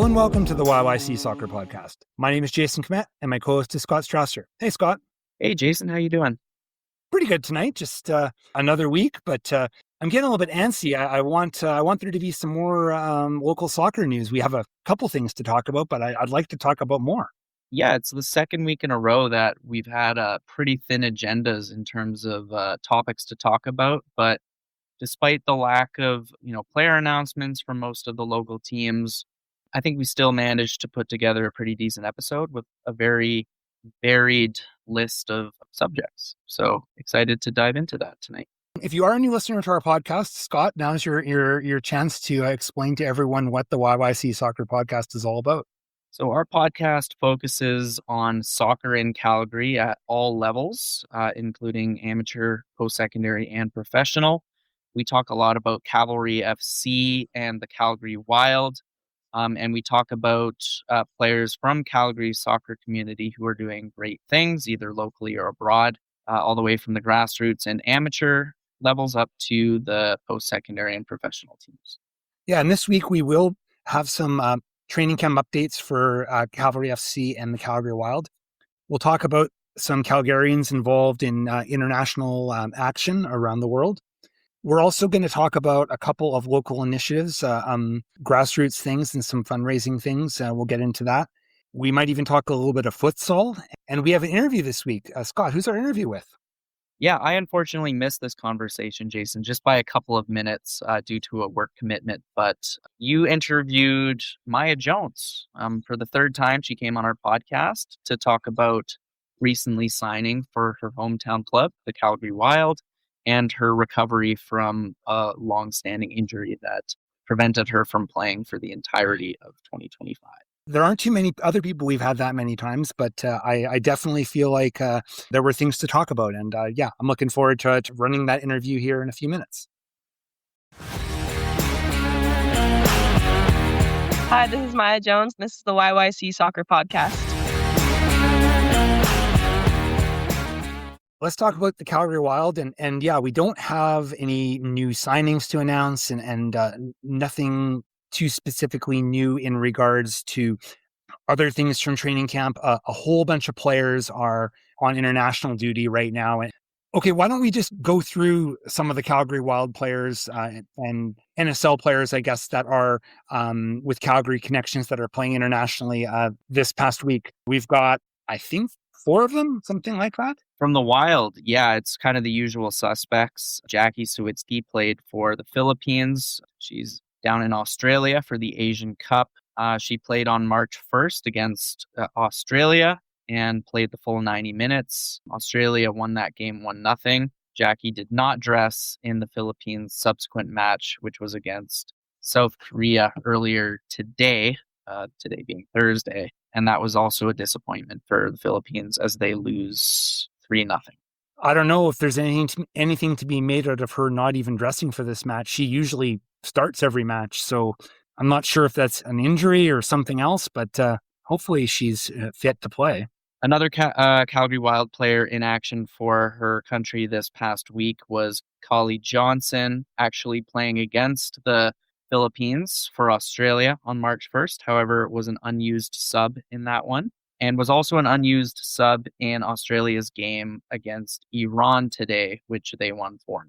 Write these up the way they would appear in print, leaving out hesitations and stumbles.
and welcome to the YYC Soccer Podcast. My name is Jason Kmet, and my co-host is Scott Strasser. Hey, Scott. Hey, Jason. How you doing? Pretty good tonight. Just another week, but I'm getting a little bit antsy. I want there to be some more local soccer news. We have a couple things to talk about, but I'd like to talk about more. Yeah, it's the second week in a row that we've had pretty thin agendas in terms of topics to talk about. But despite the lack of player announcements from most of the local teams, I think we still managed to put together a pretty decent episode with a very varied list of subjects. So excited to dive into that tonight. If you are a new listener to our podcast, Scott, now's your chance to explain to everyone what the YYC Soccer Podcast is all about. So our podcast focuses on soccer in Calgary at all levels, including amateur, post-secondary, and professional. We talk a lot about Cavalry FC and the Calgary Wild, and we talk about players from Calgary's soccer community who are doing great things, either locally or abroad, all the way from the grassroots and amateur levels up to the post-secondary and professional teams. Yeah, and this week we will have some training camp updates for Cavalry FC and the Calgary Wild. We'll talk about some Calgarians involved in international action around the world. We're also going to talk about a couple of local initiatives, grassroots things and some fundraising things. We'll get into that. We might even talk a little bit of futsal. And we have an interview this week. Scott, who's our interview with? Yeah, I unfortunately missed this conversation, Jason, just by a couple of minutes due to a work commitment. But you interviewed Mya Jones for the third time. She came on our podcast to talk about recently signing for her hometown club, the Calgary Wild, and her recovery from a long-standing injury that prevented her from playing for the entirety of 2025. There aren't too many other people we've had that many times, but I definitely feel like there were things to talk about. And I'm looking forward to running that interview here in a few minutes. Hi, this is Mya Jones. This is the YYC Soccer Podcast. Let's talk about the Calgary Wild. And we don't have any new signings to announce and nothing too specifically new in regards to other things from training camp. A whole bunch of players are on international duty right now. Okay, why don't we just go through some of the Calgary Wild players and NSL players, I guess, that are with Calgary connections that are playing internationally this past week. We've got, I think, 4 of them, something like that. From the Wild, yeah, it's kind of the usual suspects. Jackie Sawicki played for the Philippines. She's down in Australia for the Asian Cup. She played on March 1st against Australia and played the full 90 minutes. Australia won that game 1-0. Jackie did not dress in the Philippines' subsequent match, which was against South Korea earlier today, today being Thursday. And that was also a disappointment for the Philippines as they lose 3-0. I don't know if there's anything to be made out of her not even dressing for this match. She usually starts every match, so I'm not sure if that's an injury or something else, but hopefully she's fit to play. Another Calgary Wild player in action for her country this past week was Collie Johnson, actually playing against the Philippines for Australia on March 1st. However, it was an unused sub in that one, and was also an unused sub in Australia's game against Iran today, which they won 4-0.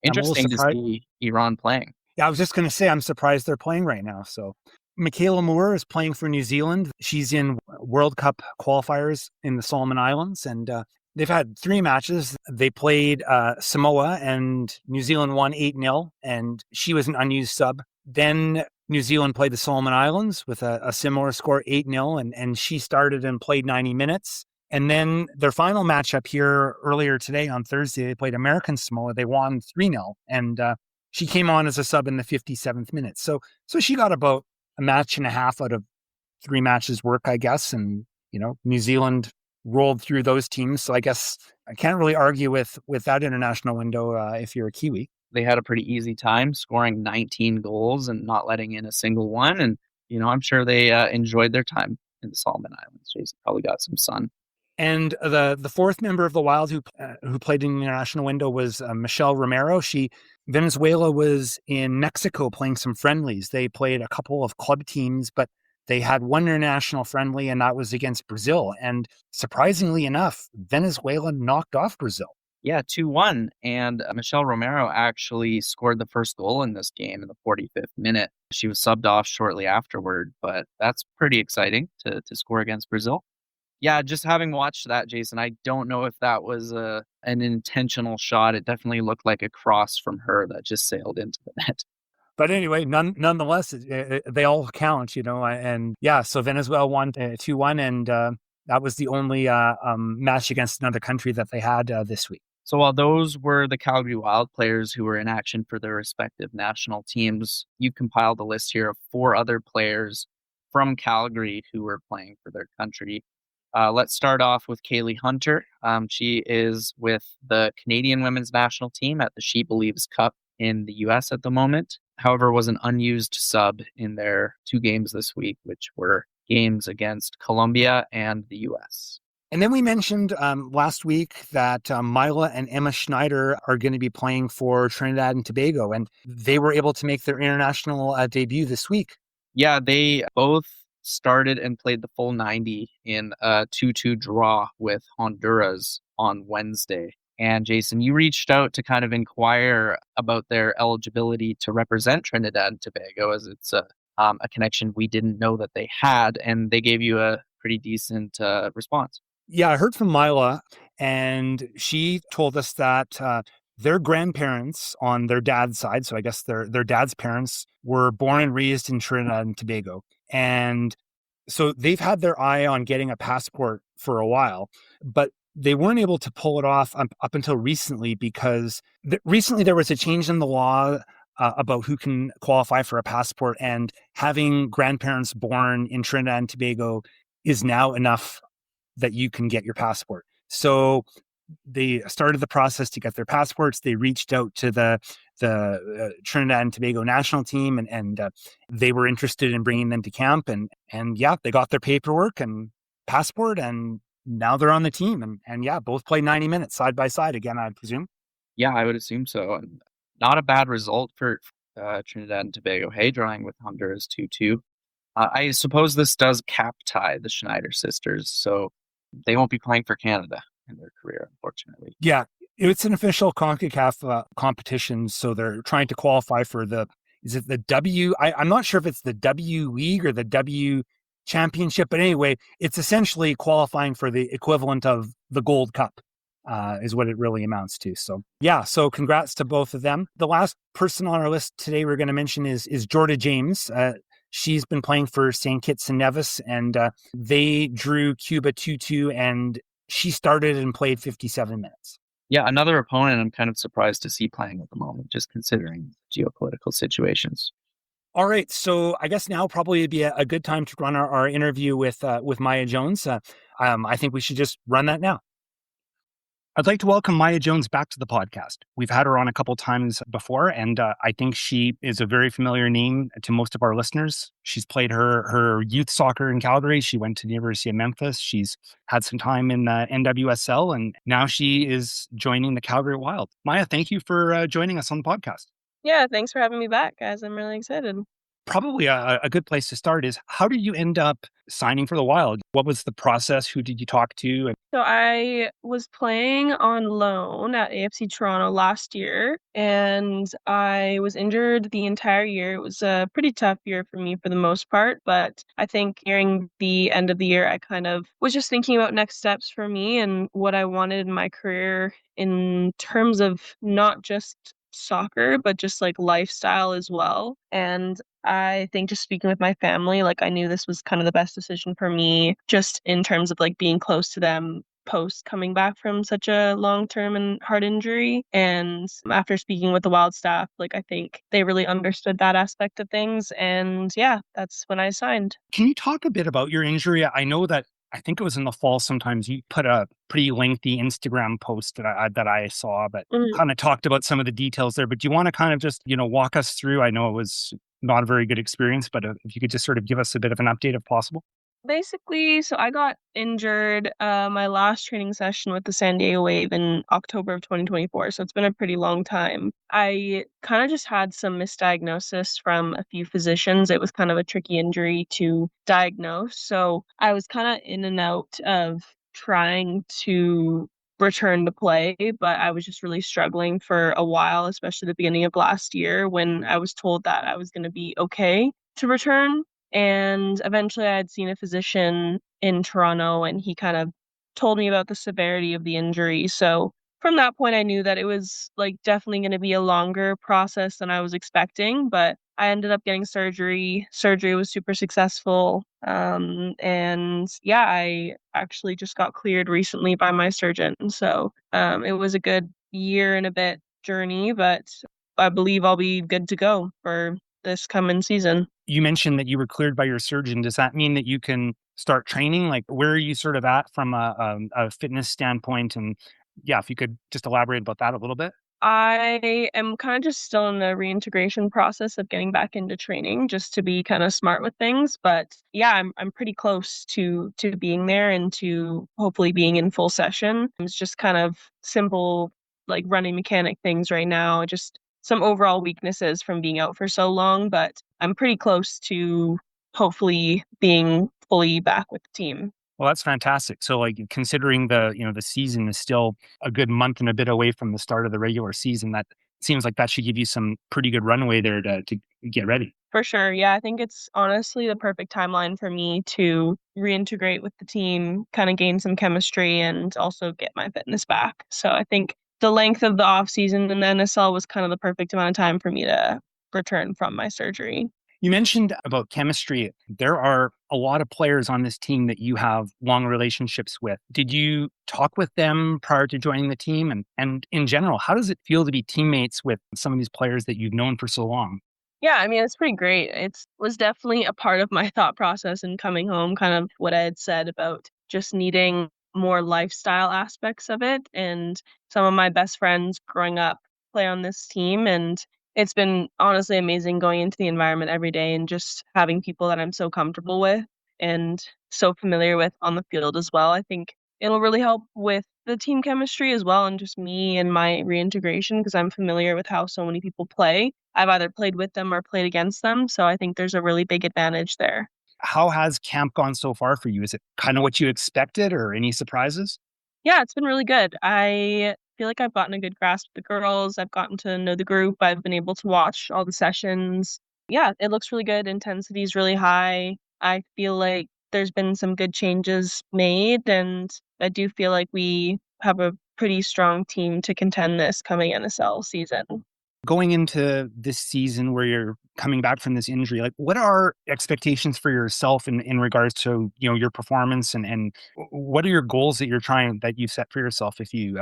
Interesting to see Iran playing. Yeah, I was just going to say, I'm surprised they're playing right now. So Michaela Moore is playing for New Zealand. She's in World Cup qualifiers in the Solomon Islands, and they've had 3 matches. They played Samoa, and New Zealand won 8-0, and she was an unused sub. Then New Zealand played the Solomon Islands with a similar score, 8-0, and she started and played 90 minutes. And then their final matchup here earlier today on Thursday, they played American Samoa. They won 3-0, and she came on as a sub in the 57th minute. So she got about a match and a half out of 3 matches work, I guess. And, New Zealand rolled through those teams. So I guess I can't really argue with that international window if you're a Kiwi. They had a pretty easy time scoring 19 goals and not letting in a single one. And, I'm sure they enjoyed their time in the Solomon Islands. Jason probably got some sun. And the 4th member of the Wild who played in the international window was Michelle Romero. Venezuela was in Mexico playing some friendlies. They played a couple of club teams, but They had one international friendly, and that was against Brazil. And surprisingly enough, Venezuela knocked off Brazil. Yeah, 2-1. And Michelle Romero actually scored the first goal in this game in the 45th minute. She was subbed off shortly afterward, but that's pretty exciting to score against Brazil. Yeah, just having watched that, Jason, I don't know if that was an intentional shot. It definitely looked like a cross from her that just sailed into the net. But anyway, nonetheless, they all count, And yeah, so Venezuela won 2-1, and that was the only match against another country that they had this week. So while those were the Calgary Wild players who were in action for their respective national teams, you compiled a list here of 4 other players from Calgary who were playing for their country. Let's start off with Kaylee Hunter. She is with the Canadian women's national team at the She Believes Cup in the U.S. at the moment. However, was an unused sub in their 2 games this week, which were games against Colombia and the U.S. And then we mentioned last week that Myla and Emma Schneider are going to be playing for Trinidad and Tobago, and they were able to make their international debut this week. Yeah, they both started and played the full 90 in a 2-2 draw with Honduras on Wednesday. And Jason, you reached out to kind of inquire about their eligibility to represent Trinidad and Tobago, as it's a connection we didn't know that they had, and they gave you a pretty decent response. Yeah, I heard from Myla, and she told us that their grandparents on their dad's side, so I guess their dad's parents, were born and raised in Trinidad and Tobago. And so they've had their eye on getting a passport for a while, but they weren't able to pull it off up until recently, because recently there was a change in the law about who can qualify for a passport, and having grandparents born in Trinidad and Tobago is now enough that you can get your passport. So they started the process to get their passports. They reached out to the Trinidad and Tobago national team, and they were interested in bringing them to camp. And yeah, they got their paperwork and passport, and now they're on the team. And yeah, both played 90 minutes side by side again, I presume. Yeah, I would assume so. And not a bad result for Trinidad and Tobago. Hey, drawing with Honduras 2-2. I suppose this does cap tie the Schneider sisters, so they won't be playing for Canada in their career, unfortunately. Yeah, it's an official CONCACAF competition, so they're trying to qualify for is it the W? I'm not sure if it's the W League or the W Championship, but anyway, it's essentially qualifying for the equivalent of the Gold Cup, is what it really amounts to. So yeah, so congrats to both of them. The last person on our list today we're going to mention is Jorda James. She's been playing for St. Kitts and Nevis, and they drew Cuba 2-2, and she started and played 57 minutes. Yeah, another opponent I'm kind of surprised to see playing at the moment, just considering geopolitical situations. All right, so I guess now probably would be a good time to run our interview with Mya Jones. I think we should just run that now. I'd like to welcome Mya Jones back to the podcast. We've had her on a couple times before, and I think she is a very familiar name to most of our listeners. She's played her youth soccer in Calgary. She went to the University of Memphis. She's had some time in the NWSL, and now she is joining the Calgary Wild. Mya, thank you for joining us on the podcast. Yeah, thanks for having me back, guys. I'm really excited. Probably a good place to start is, how did you end up signing for the Wild? What was the process? Who did you talk to? So I was playing on loan at AFC Toronto last year, and I was injured the entire year. It was a pretty tough year for me for the most part, but I think nearing the end of the year, I kind of was just thinking about next steps for me and what I wanted in my career in terms of not just soccer, but just like lifestyle as well. And I think just speaking with my family, like I knew this was kind of the best decision for me, just in terms of like being close to them post coming back from such a long-term and hard injury. And after speaking with the Wild staff, like I think they really understood that aspect of things. And yeah, that's when I signed. Can you talk a bit about your injury? I know that I think it was in the fall sometimes you put a pretty lengthy Instagram post that I saw, but kind of talked about some of the details there. But do you want to kind of just, walk us through? I know it was not a very good experience, but if you could just sort of give us a bit of an update if possible. Basically, so I got injured my last training session with the San Diego Wave in October of 2024. So it's been a pretty long time. I kind of just had some misdiagnosis from a few physicians. It was kind of a tricky injury to diagnose. So I was kind of in and out of trying to return to play, but I was just really struggling for a while, especially the beginning of last year when I was told that I was going to be okay to return. And eventually I had seen a physician in Toronto and he kind of told me about the severity of the injury. So from that point, I knew that it was like definitely going to be a longer process than I was expecting, but I ended up getting surgery. Surgery was super successful. And yeah, I actually just got cleared recently by my surgeon. So it was a good year and a bit journey, but I believe I'll be good to go for this coming season. You mentioned that you were cleared by your surgeon. Does that mean that you can start training? Like, where are you sort of at from a fitness standpoint? And yeah, if you could just elaborate about that a little bit. I am kind of just still in the reintegration process of getting back into training just to be kind of smart with things. But yeah, I'm pretty close to being there and to hopefully being in full session. It's just kind of simple like running mechanic things right now, just some overall weaknesses from being out for so long, but I'm pretty close to hopefully being fully back with the team. Well, that's fantastic. So, like, considering the season is still a good month and a bit away from the start of the regular season, that seems like that should give you some pretty good runway there to get ready. For sure. Yeah, I think it's honestly the perfect timeline for me to reintegrate with the team, kind of gain some chemistry and also get my fitness back. So I think the length of the off season in the NSL was kind of the perfect amount of time for me to return from my surgery. You mentioned about chemistry. There are a lot of players on this team that you have long relationships with. Did you talk with them prior to joining the team? And in general, how does it feel to be teammates with some of these players that you've known for so long? Yeah, I mean, it's pretty great. It was definitely a part of my thought process in coming home, kind of what I had said about just needing more lifestyle aspects of it. And some of my best friends growing up play on this team. And it's been honestly amazing going into the environment every day and just having people that I'm so comfortable with and so familiar with on the field as well. I think it'll really help with the team chemistry as well and just me and my reintegration because I'm familiar with how so many people play. I've either played with them or played against them, so I think there's a really big advantage there. How has camp gone so far for you? Is it kind of what you expected or any surprises? Yeah, it's been really good. I feel like I've gotten a good grasp of the girls. I've gotten to know the group. I've been able to watch all the sessions. Yeah, it looks really good. Intensity is really high. I feel like there's been some good changes made, and I do feel like we have a pretty strong team to contend this coming NSL season. Going into this season where you're coming back from this injury, like what are expectations for yourself in regards to, your performance and what are your goals that you've set for yourself if you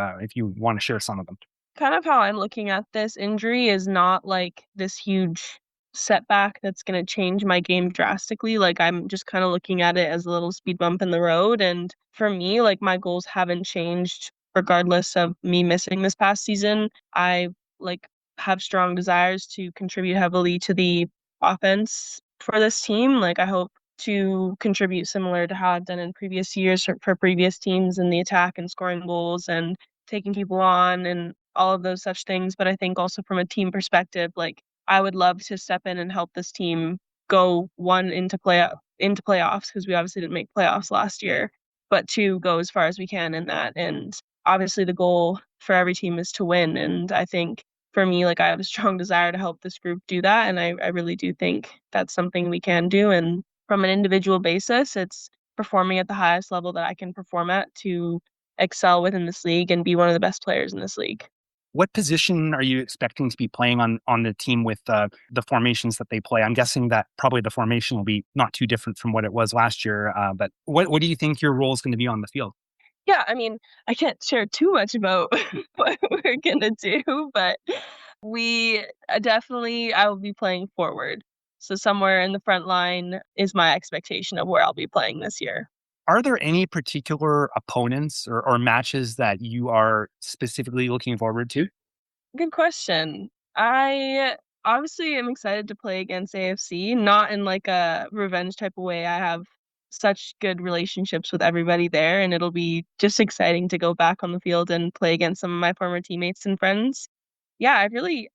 want to share some of them? Kind of how I'm looking at this injury is not like this huge setback that's going to change my game drastically. Like I'm just kind of looking at it as a little speed bump in the road. And for me, like my goals haven't changed regardless of me missing this past season. I like have strong desires to contribute heavily to the offense for this team. Like I hope to contribute similar to how I've done in previous years for previous teams in the attack and scoring goals and taking people on and all of those such things. But I think also from a team perspective, like I would love to step in and help this team go one into playoffs because we obviously didn't make playoffs last year, but two go as far as we can in that. And obviously the goal for every team is to win. And I think for me, like I have a strong desire to help this group do that. And I really do think that's something we can do. And from an individual basis, it's performing at the highest level that I can perform at to excel within this league and be one of the best players in this league. What position are you expecting to be playing on the team with the formations that they play? I'm guessing that probably the formation will be not too different from what it was last year. But what do you think your role is going to be on the field? Yeah, I mean, I can't share too much about what we're gonna do, but we definitely I will be playing forward. So somewhere in the front line is my expectation of where I'll be playing this year. Are there any particular opponents or matches that you are specifically looking forward to? Good question. I obviously am excited to play against AFC, not in like a revenge type of way. I have such good relationships with everybody there, and it'll be just exciting to go back on the field and play against some of my former teammates and friends. Yeah,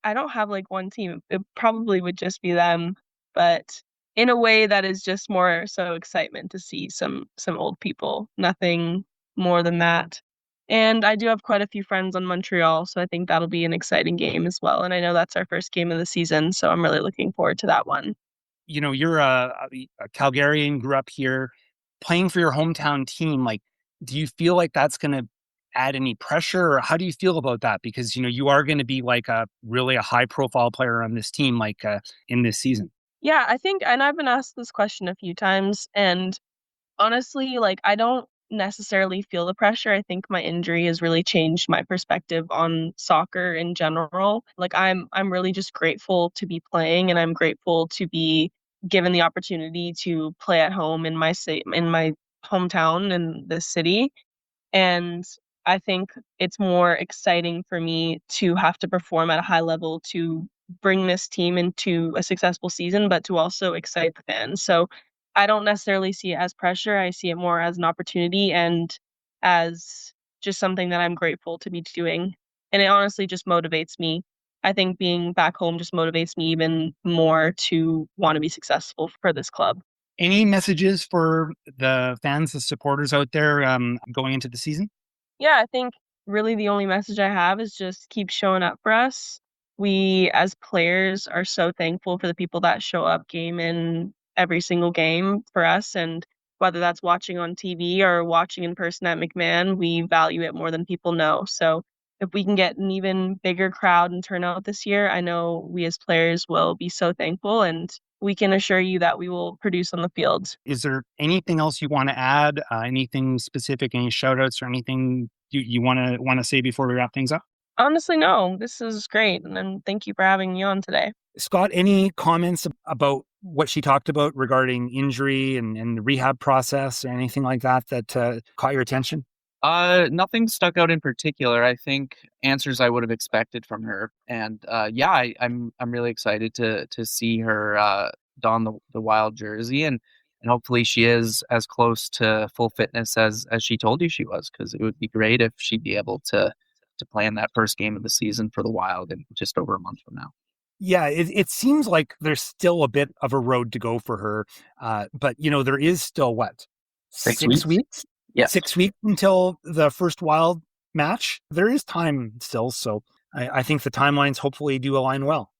I don't have like one team. It probably would just be them, but in a way that is just more so excitement to see some old people. Nothing more than that. And I do have quite a few friends on Montreal, so I think that'll be an exciting game as well. And I know that's our first game of the season, so I'm really looking forward to that one. You're a Calgarian, grew up here, playing for your hometown team. Like, do you feel like that's going to add any pressure, or how do you feel about that? Because, you are going to be like a really a high profile player on this team, like in this season. Yeah, I think, and I've been asked this question a few times, and honestly, like, I don't necessarily feel the pressure. I think my injury has really changed my perspective on soccer in general. Like, I'm really just grateful to be playing, and I'm grateful to be given the opportunity to play at home in in my hometown in this city. And I think it's more exciting for me to have to perform at a high level to bring this team into a successful season, but to also excite the fans. So I don't necessarily see it as pressure. I see it more as an opportunity and as just something that I'm grateful to be doing. And it honestly just motivates me. I think being back home just motivates me even more to want to be successful for this club. Any messages for the fans, the supporters out there going into the season? Yeah, I think really the only message I have is just keep showing up for us. We as players are so thankful for the people that show up game in every single game for us. And whether that's watching on TV or watching in person at McMahon, we value it more than people know. So if we can get an even bigger crowd and turnout this year, I know we as players will be so thankful, and we can assure you that we will produce on the field. Is there anything else you want to add? Anything specific? Any shout outs or anything you want to say before we wrap things up? Honestly, no, this is great. And then thank you for having me on today. Scott, any comments about what she talked about regarding injury and the rehab process or anything like that caught your attention? Nothing stuck out in particular. I think answers I would have expected from her, and I'm really excited to see her don the Wild jersey, and hopefully she is as close to full fitness as she told you she was, because it would be great if she'd be able to play in that first game of the season for the Wild in just over a month from now. Yeah, it seems like there's still a bit of a road to go for her, but there is still what, 6 weeks? Yes. 6 weeks until the first Wild match. There is time still, so I think the timelines hopefully do align well.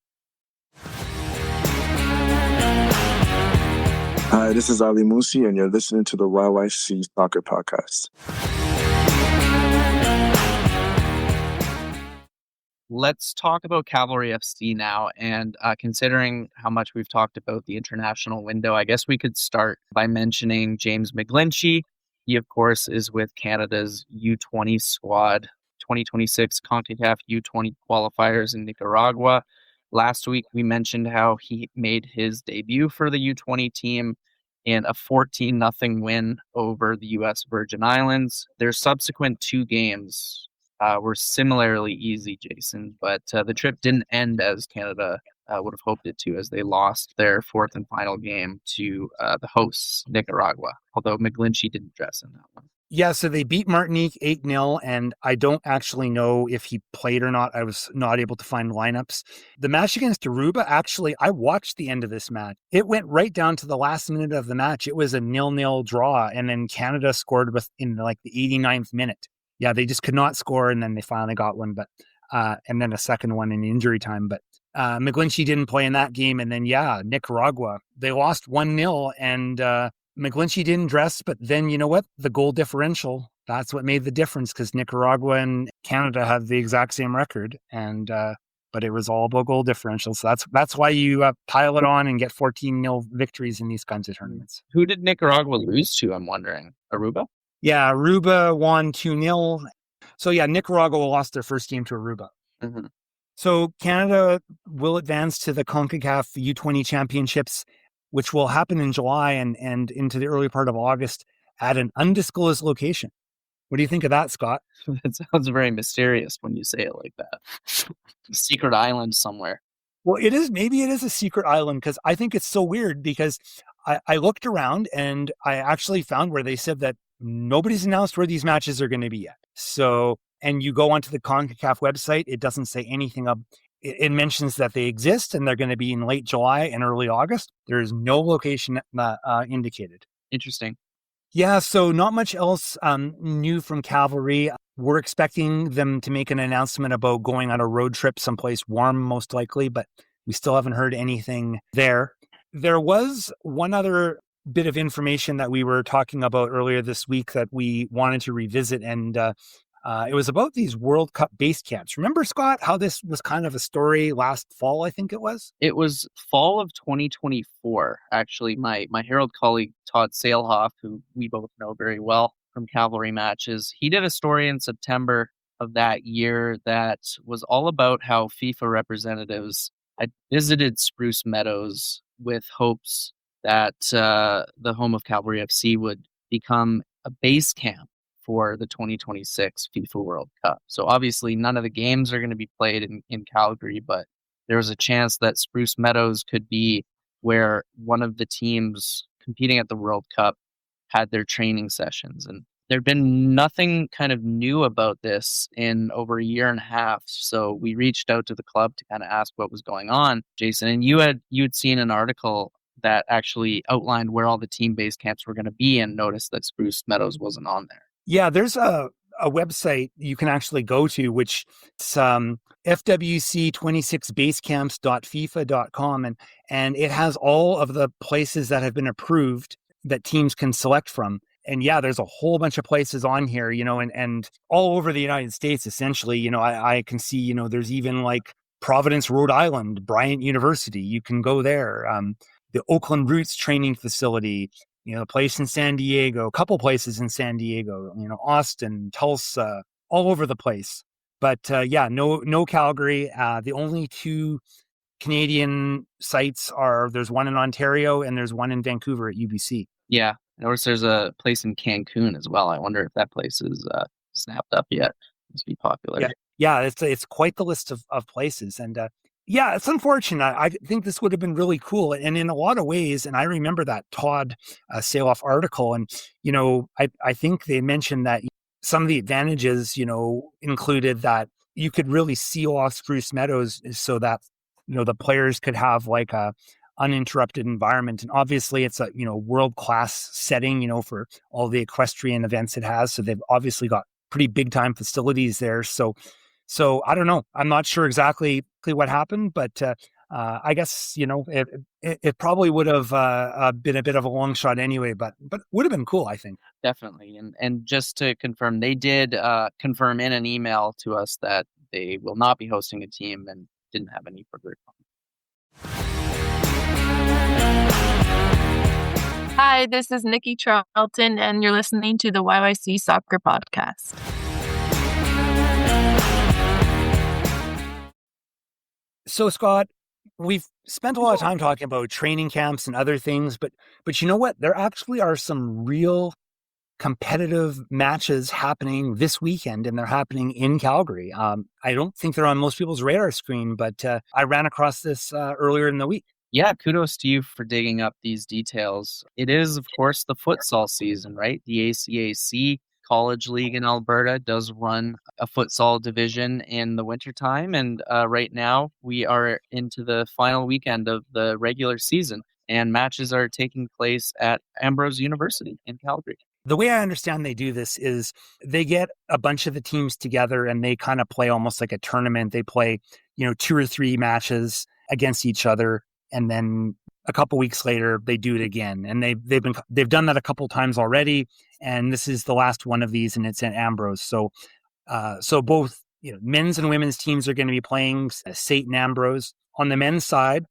Hi, this is Ali Musi, and you're listening to the YYC Soccer Podcast. Let's talk about Cavalry FC now. And considering how much we've talked about the international window, I guess we could start by mentioning James McGlinchey. He, of course, is with Canada's U20 squad, 2026 CONCACAF U20 qualifiers in Nicaragua. Last week, we mentioned how he made his debut for the U20 team in a 14-0 win over the U.S. Virgin Islands. Their subsequent two games were similarly easy, Jason, but the trip didn't end as Canada would have hoped it to, as they lost their fourth and final game to the hosts, Nicaragua, although McGlinchey didn't dress in that one. Yeah, so they beat Martinique 8-0, and I don't actually know if he played or not. I was not able to find lineups. The match against Aruba, actually, I watched the end of this match. It went right down to the last minute of the match. It was a 0-0 draw, and then Canada scored in like the 89th minute. Yeah, they just could not score, and then they finally got one, but and then a second one in injury time. But McGlinchey didn't play in that game, and then Nicaragua, they lost 1-0, and McGlinchey didn't dress. But then you know what? The goal differential, that's what made the difference, because Nicaragua and Canada have the exact same record, and but it was all about goal differential. So that's why you pile it on and get 14-0 victories in these kinds of tournaments. Who did Nicaragua lose to, I'm wondering? Aruba? Yeah, Aruba won 2-0. So Nicaragua lost their first game to Aruba. Mm-hmm. So Canada will advance to the CONCACAF U20 championships, which will happen in July and into the early part of August at an undisclosed location. What do you think of that, Scott? That sounds very mysterious when you say it like that. Secret island somewhere. Well, maybe it is a secret island, because I think it's so weird, because I looked around and I actually found where they said that nobody's announced where these matches are going to be yet. So, and you go onto the CONCACAF website, it doesn't say anything of. It mentions that they exist and they're going to be in late July and early August. There is no location indicated. Interesting. Yeah, so not much else new from Calgary. We're expecting them to make an announcement about going on a road trip someplace warm, most likely, but we still haven't heard anything there. There was one other bit of information that we were talking about earlier this week that we wanted to revisit, and it was about these World Cup base camps. Remember, Scott, how this was kind of a story last fall, I think it was? It was fall of 2024. Actually, my Herald colleague, Todd Salehoff, who we both know very well from Cavalry matches, he did a story in September of that year that was all about how FIFA representatives had visited Spruce Meadows with hopes that the home of Calgary FC would become a base camp for the 2026 FIFA World Cup. So obviously none of the games are going to be played in Calgary, but there was a chance that Spruce Meadows could be where one of the teams competing at the World Cup had their training sessions. And there'd been nothing kind of new about this in over a year and a half. So we reached out to the club to kind of ask what was going on, Jason. And you'd seen an article that actually outlined where all the team base camps were going to be and noticed that Spruce Meadows wasn't on there. Yeah, there's a website you can actually go to, which is fwc26basecamps.fifa.com, and it has all of the places that have been approved that teams can select from. And yeah, there's a whole bunch of places on here, and all over the United States, essentially. I can see, there's even like Providence, Rhode Island, Bryant University. You can go there. The Oakland Roots training facility, a place in San Diego, a couple places in San Diego, Austin, Tulsa, all over the place. But no Calgary. The only two Canadian sites there's one in Ontario and there's one in Vancouver at UBC. Yeah. I noticed there's a place in Cancun as well. I wonder if that place is snapped up yet. Must be popular. Yeah, it's quite the list of places. And it's unfortunate. I think this would have been really cool. And in a lot of ways, and I remember that Todd Salehoff article, and, I think they mentioned that some of the advantages, included that you could really seal off Spruce Meadows so that, the players could have like a uninterrupted environment. And obviously it's a, world-class setting, for all the equestrian events it has. So they've obviously got pretty big time facilities there. So I don't know. I'm not sure exactly what happened, but I guess, it probably would have been a bit of a long shot anyway, but would have been cool, I think. Definitely. And just to confirm, they did confirm in an email to us that they will not be hosting a team and didn't have any further comment. Hi, this is Nikki Charlton, and you're listening to the YYC Soccer Podcast. So, Scott, we've spent a lot of time talking about training camps and other things, but you know what? There actually are some real competitive matches happening this weekend, and they're happening in Calgary. I don't think they're on most people's radar screen, but I ran across this earlier in the week. Yeah, kudos to you for digging up these details. It is, of course, the futsal season, right? The ACAC College League in Alberta does run a futsal division in the wintertime. And right now we are into the final weekend of the regular season, and matches are taking place at Ambrose University in Calgary. The way I understand they do this is they get a bunch of the teams together and they kind of play almost like a tournament. They play, 2 or 3 matches against each other. And then a couple weeks later, they do it again. And they've done that a couple times already. And this is the last one of these, and it's at Ambrose. So both men's and women's teams are going to be playing SAIT and Ambrose. On the men's side,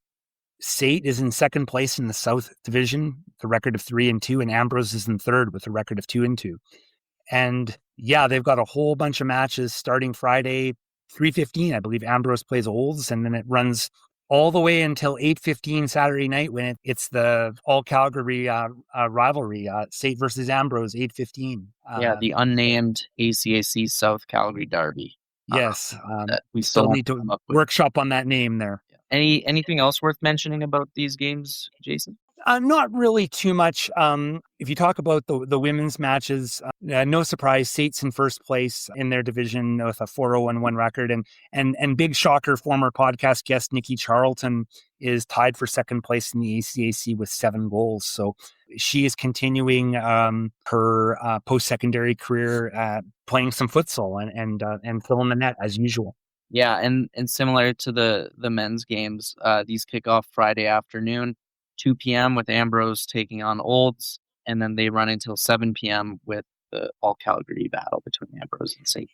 SAIT is in second place in the South Division, the record of 3-2, and Ambrose is in third with a record of 2-2. And yeah, they've got a whole bunch of matches starting Friday, 3:15. I believe Ambrose plays Olds, and then it runs all the way until 8:15 Saturday night when it's the all Calgary rivalry, SAIT versus Ambrose, 8:15. Yeah, the unnamed ACAC South Calgary Derby. Yes, we still need to workshop on that name there. Anything else worth mentioning about these games, Jason? Not really too much. If you talk about the women's matches, no surprise, SAIT's in first place in their division with a 4-0-1 record, and big shocker, former podcast guest Nikki Charlton is tied for second place in the ACAC with 7 goals. So she is continuing her post-secondary career playing some futsal and filling the net as usual. Yeah, and similar to the men's games, these kick off Friday afternoon, 2 p.m. with Ambrose taking on Olds, and then they run until 7 p.m. with the all-Calgary battle between Ambrose and SAIT.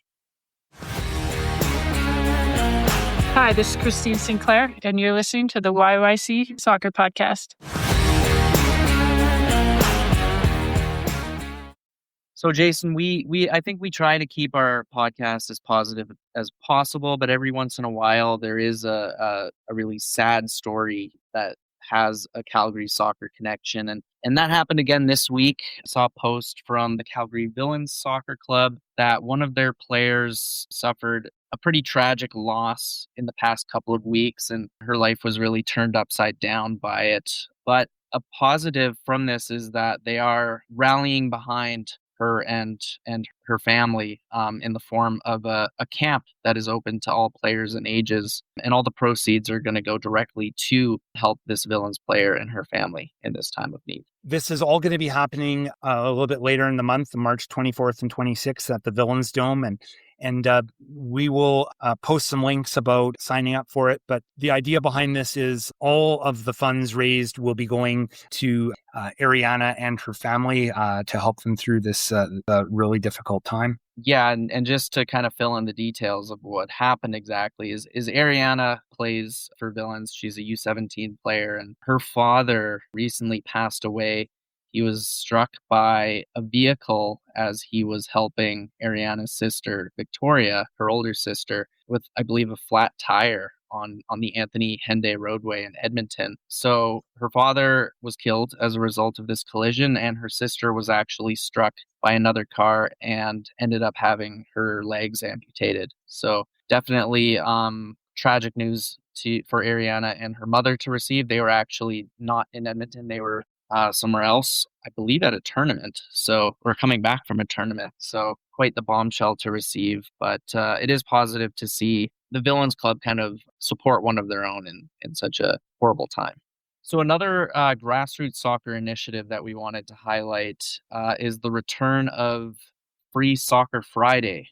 Hi, this is Christine Sinclair, and you're listening to the YYC Soccer Podcast. So, Jason, I think we try to keep our podcast as positive as possible, but every once in a while there is a really sad story that has a Calgary soccer connection. And that happened again this week. I saw a post from the Calgary Villains Soccer Club that one of their players suffered a pretty tragic loss in the past couple of weeks, and her life was really turned upside down by it. But a positive from this is that they are rallying behind her and her family in the form of a camp that is open to all players and ages. And all the proceeds are going to go directly to help this Villains player and her family in this time of need. This is all going to be happening a little bit later in the month, March 24th and 26th at the Villains Dome. And we will post some links about signing up for it. But the idea behind this is all of the funds raised will be going to Ariana and her family to help them through this really difficult time. Yeah, and just to kind of fill in the details of what happened exactly is Ariana plays for Villains. She's a U17 player, and her father recently passed away. He was struck by a vehicle as he was helping Ariana's sister, Victoria, her older sister, with, I believe, a flat tire on the Anthony Henday roadway in Edmonton. So her father was killed as a result of this collision, and her sister was actually struck by another car and ended up having her legs amputated. So definitely tragic news for Ariana and her mother to receive. They were actually not in Edmonton. They were somewhere else, I believe at a tournament. So we're coming back from a tournament. So quite the bombshell to receive. But it is positive to see the Villains Club kind of support one of their own in such a horrible time. So another grassroots soccer initiative that we wanted to highlight is the return of Free Soccer Friday,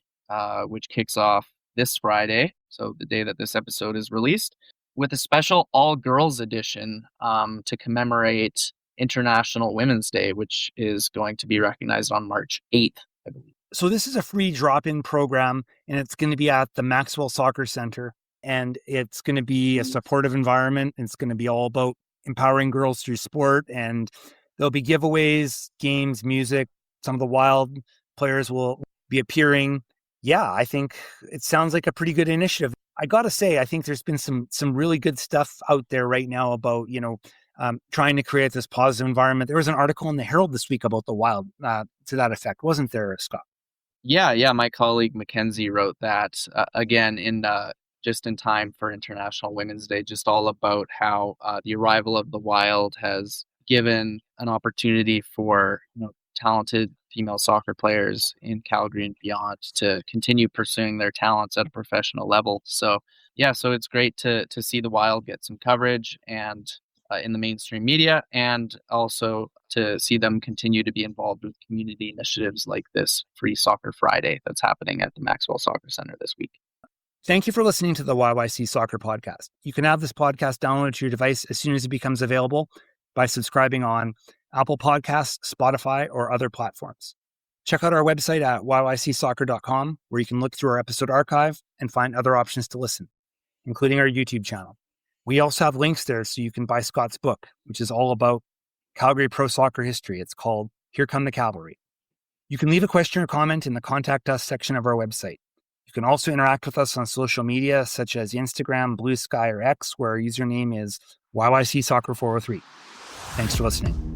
which kicks off this Friday, so the day that this episode is released, with a special all-girls edition to commemorate International Women's Day, which is going to be recognized on March 8th, I believe. So this is a free drop-in program, and it's going to be at the Maxwell Soccer Center, and it's going to be a supportive environment. It's going to be all about empowering girls through sport, and there'll be giveaways, games, music. Some of the Wild players will be appearing. Yeah, I think it sounds like a pretty good initiative. I got to say, I think there's been some really good stuff out there right now about, trying to create this positive environment. There was an article in the Herald this week about the Wild to that effect, wasn't there, Scott? Yeah. My colleague Mackenzie wrote that again just in time for International Women's Day, just all about how the arrival of the Wild has given an opportunity for talented female soccer players in Calgary and beyond to continue pursuing their talents at a professional level. So it's great to see the Wild get some coverage and in the mainstream media, and also to see them continue to be involved with community initiatives like this Free Soccer Friday that's happening at the Maxwell Soccer Center this week. Thank you for listening to the YYC Soccer Podcast. You can have this podcast downloaded to your device as soon as it becomes available by subscribing on Apple Podcasts, Spotify, or other platforms. Check out our website at yycsoccer.com, where you can look through our episode archive and find other options to listen, including our YouTube channel. We also have links there so you can buy Scott's book, which is all about Calgary pro soccer history. It's called Here Come the Cavalry. You can leave a question or comment in the Contact Us section of our website. You can also interact with us on social media such as Instagram, Blue Sky, or X, where our username is YYC Soccer 403. Thanks for listening.